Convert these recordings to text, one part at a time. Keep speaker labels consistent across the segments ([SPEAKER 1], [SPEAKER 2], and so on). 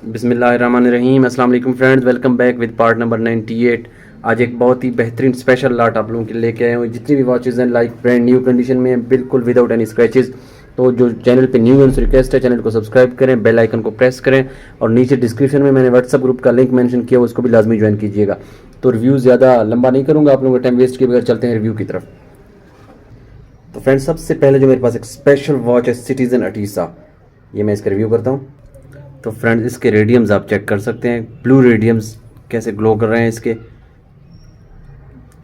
[SPEAKER 1] बिस्मिल्लाहिर्रहमानिर्रहीम। अस्सलाम वालेकुम friends, welcome back with part number 98। आज एक बहुत ही बेहतरीन स्पेशल लाट आप लोगों के लिए लेके आए हूँ। जितनी भी वॉचेज़ हैं लाइक ब्रांड न्यू कंडीशन में हैं, बिल्कुल विदाउट एनी स्क्रैचेस। तो जो चैनल पे न्यू है उनसे रिक्वेस्ट है, चैनल को सब्सक्राइब करें, बेल आइकन को प्रेस करें और नीचे डिस्क्रिप्शन में मैंने व्हाट्सअप ग्रुप का लिंक मेंशन किया, उसको भी लाजमी ज्वाइन कीजिएगा। तो रिव्यू ज़्यादा लंबा नहीं करूँगा, आप लोगों का टाइम वेस्ट किए बगैर चलते हैं रिव्यू की तरफ। तो फ्रेंड्स, सबसे पहले जो मेरे पास एक स्पेशल वॉच है सिटीजन अटीसा, ये मैं इसका रिव्यू करता हूँ। तो फ्रेंड्स, इसके रेडियम्स आप चेक कर सकते हैं, ब्लू रेडियम्स कैसे ग्लो कर रहे हैं। इसके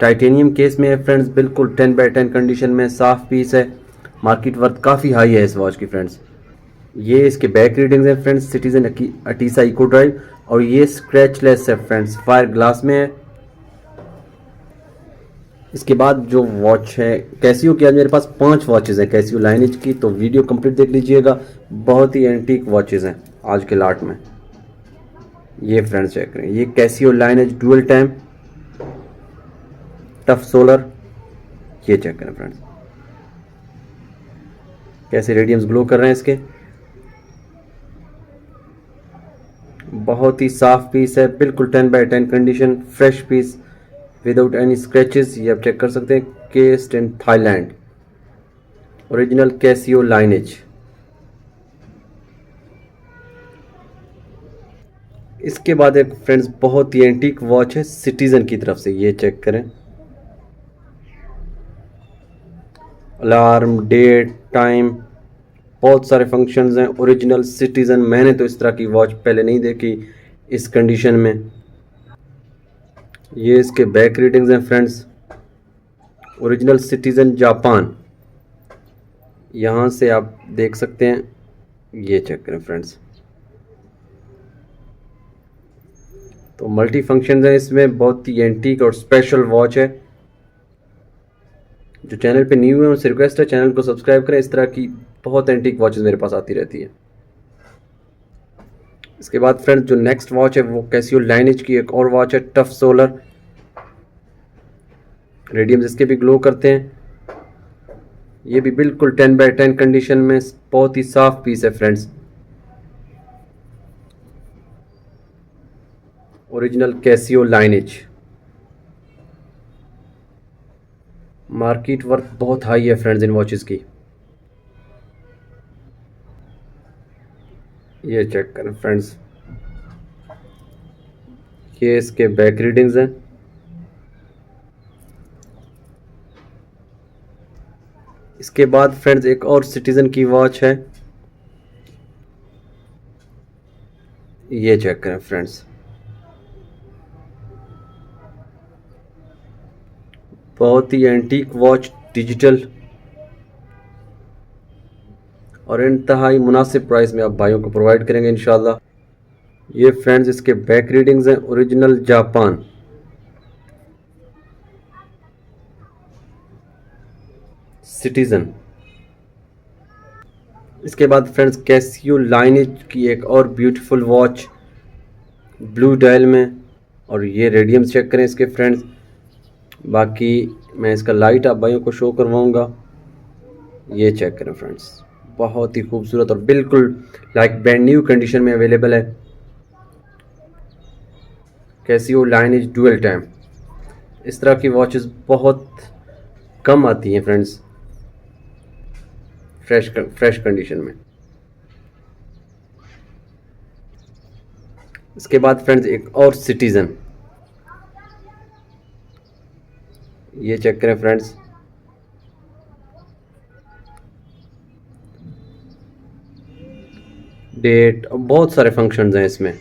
[SPEAKER 1] टाइटेनियम केस में है फ्रेंड्स, बिल्कुल 10/10 कंडीशन में, साफ पीस है। मार्केट वर्थ काफ़ी हाई है इस वॉच की फ्रेंड्स। ये इसके बैक रीडिंग्स हैं फ्रेंड्स, सिटीजन अटीसा इको ड्राइव, और ये स्क्रैचलेस है फ्रेंड्स, फायर ग्लास में है। इसके बाद जो वॉच है कैसियो की, आज मेरे पास 5 वॉचेज़ हैं कैसियो लाइनेज की, तो वीडियो कंप्लीट देख लीजिएगा। बहुत ही एंटीक वॉचेज़ हैं आज के लाट में। ये फ्रेंड्स चेक करें, ये Casio lineage dual time tough solar, ये चेक करें फ्रेंड्स कैसे रेडियम्स ग्लो कर रहे हैं इसके। बहुत ही साफ पीस है, बिल्कुल 10/10 condition, fresh piece without any scratches. ये आप चेक कर सकते हैं, cased in Thailand, original Casio lineage. इसके बाद एक फ्रेंड्स बहुत ही एंटीक वॉच है सिटीजन की तरफ से, ये चेक करें। अलार्म, डेट, टाइम, बहुत सारे फंक्शंस हैं, ओरिजिनल सिटीजन। मैंने तो इस तरह की वॉच पहले नहीं देखी इस कंडीशन में। ये इसके बैक रीडिंग्स हैं फ्रेंड्स, ओरिजिनल सिटीजन जापान, यहाँ से आप देख सकते हैं। ये चेक करें फ्रेंड्स, तो मल्टी फंक्शंस हैं इसमें, बहुत ही एंटीक और स्पेशल वॉच है। जो चैनल पे न्यू है उनसे रिक्वेस्ट है चैनल को सब्सक्राइब करें, इस तरह की बहुत एंटीक वॉचेस मेरे पास आती रहती है। इसके बाद फ्रेंड्स जो नेक्स्ट वॉच है वो कैसियो लाइनेज की एक और वॉच है, टफ सोलर। रेडियम्स इसके भी ग्लो करते हैं। ये भी बिल्कुल 10/10 कंडीशन में, बहुत ही साफ पीस है friends, original Casio lineage. Market worth बहुत हाई है फ्रेंड्स इन वॉचेस की। ये चेक करें फ्रेंड्स, ये इसके बैक रीडिंग्स हैं। इसके बाद फ्रेंड्स एक और सिटीजन की वॉच है, ये चेक करें फ्रेंड्स, बहुत ही एंटीक वॉच, डिजिटल, और इंतहाई मुनासिब प्राइस में आप भाइयों को प्रोवाइड करेंगे इंशाल्लाह। ये फ्रेंड्स इसके बैक रीडिंग्स हैं, ओरिजिनल जापान, सिटीजन। इसके बाद फ्रेंड्स कैसियो लाइनेज की एक और ब्यूटीफुल वॉच, ब्लू डायल में, और ये रेडियम्स चेक करें इसके फ्रेंड्स। बाकी मैं इसका लाइट आप भाइयों को शो करवाऊंगा। ये चेक करें फ्रेंड्स, बहुत ही खूबसूरत और बिल्कुल लाइक ब्रांड न्यू कंडीशन में अवेलेबल है कैसियो लाइनेज डुअल टाइम। इस तरह की वॉचेस बहुत कम आती हैं फ्रेंड्स फ्रेश कंडीशन में। इसके बाद फ्रेंड्स एक और सिटीजन, ये चेक करें फ्रेंड्स, डेट और बहुत सारे फंक्शंस हैं इसमें।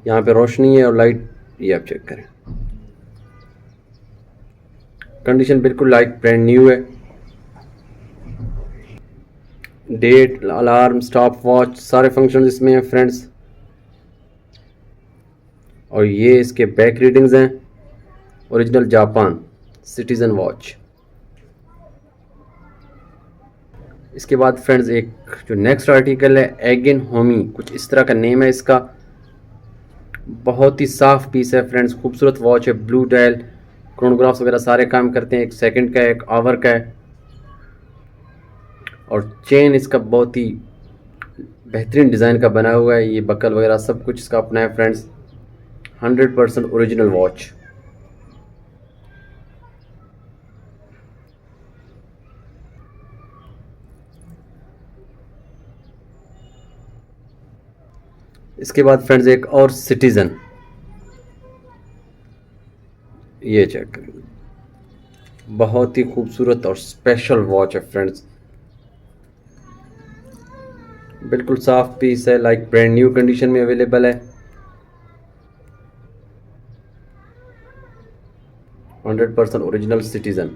[SPEAKER 1] यहाँ पे रोशनी है और लाइट, ये आप चेक करें। कंडीशन बिल्कुल लाइक ब्रांड न्यू है। डेट, अलार्म, स्टॉप वॉच, सारे फंक्शंस इसमें हैं फ्रेंड्स। और ये इसके बैक रीडिंग्स हैं, ओरिजिनल जापान सिटीजन वॉच। इसके बाद फ्रेंड्स एक जो नेक्स्ट आर्टिकल है, एगिन होमी, कुछ इस तरह का नेम है इसका। बहुत ही साफ पीस है फ्रेंड्स, खूबसूरत वॉच है, ब्लू डायल, क्रोनोग्राफ्स वगैरह सारे काम करते हैं, 1 सेकंड का है, 1 आवर का है। और चेन इसका बहुत ही बेहतरीन डिज़ाइन का बना हुआ है, ये बकल वगैरह सब कुछ इसका अपना है फ्रेंड्स। 100% original watch. इसके बाद फ्रेंड्स एक और सिटीजन, ये चेक करें, बहुत ही खूबसूरत और स्पेशल वॉच है फ्रेंड्स। बिल्कुल साफ पीस है, लाइक ब्रांड न्यू कंडीशन में अवेलेबल है। 100% ओरिजिनल सिटीजन।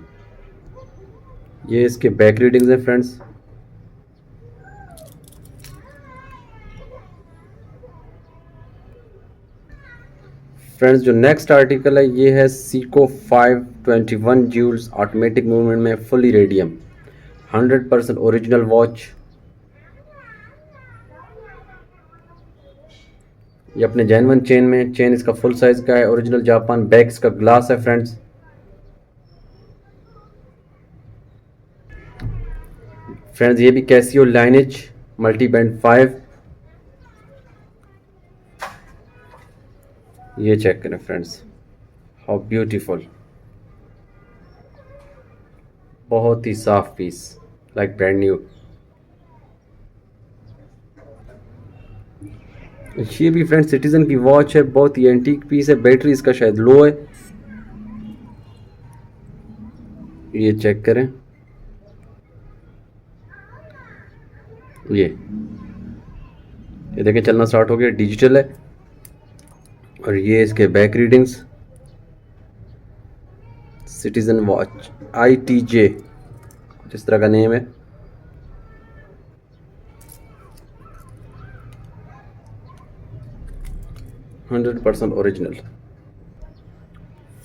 [SPEAKER 1] ये इसके बैक रीडिंग्स हैं फ्रेंड्स। फ्रेंड्स जो नेक्स्ट आर्टिकल है ये है सीको 521 जूल्स ऑटोमेटिक मूवमेंट में फुली रेडियम, 100% ओरिजिनल वॉच। ये अपने जेन्युइन चेन में, चेन इसका फुल साइज का है, ओरिजिनल जापान, बैक इसका ग्लास है फ्रेंड्स। फ्रेंड्स ये भी कैसियो लाइनेज मल्टी बैंड 5, ये चेक करें फ्रेंड्स, हाउ ब्यूटीफुल, बहुत ही साफ पीस, लाइक ब्रांड न्यू। ये भी फ्रेंड्स सिटीजन की वॉच है, बहुत ही एंटीक पीस है, बैटरी इसका शायद लो है, ये चेक करें। ये देखें चलना स्टार्ट हो गया, डिजिटल है। और ये इसके back readings, citizen watch ITJ जिस तरह का नेम है। Hundred percent original.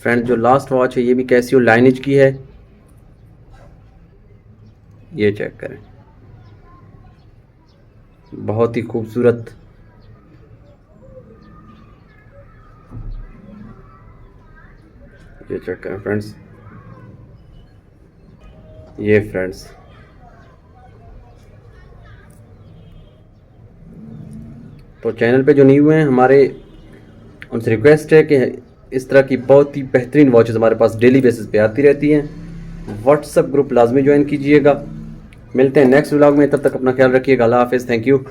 [SPEAKER 1] फ्रेंड जो लास्ट वॉच है ये भी कैसियो लाइनेज की है, ये चेक करें, बहुत ही खूबसूरत। ये चेक करें फ्रेंड्स, ये फ्रेंड्स तो चैनल पे जो न्यू हैं हमारे, उनसे रिक्वेस्ट है कि इस तरह की बहुत ही बेहतरीन वॉचेस हमारे पास डेली बेसिस पे आती रहती हैं। व्हाट्सएप ग्रुप लाजमी ज्वाइन कीजिएगा। मिलते हैं नेक्स्ट व्लॉग में, तब तक अपना ख्याल रखिएगा। अल्लाह हाफिज़, थैंक यू।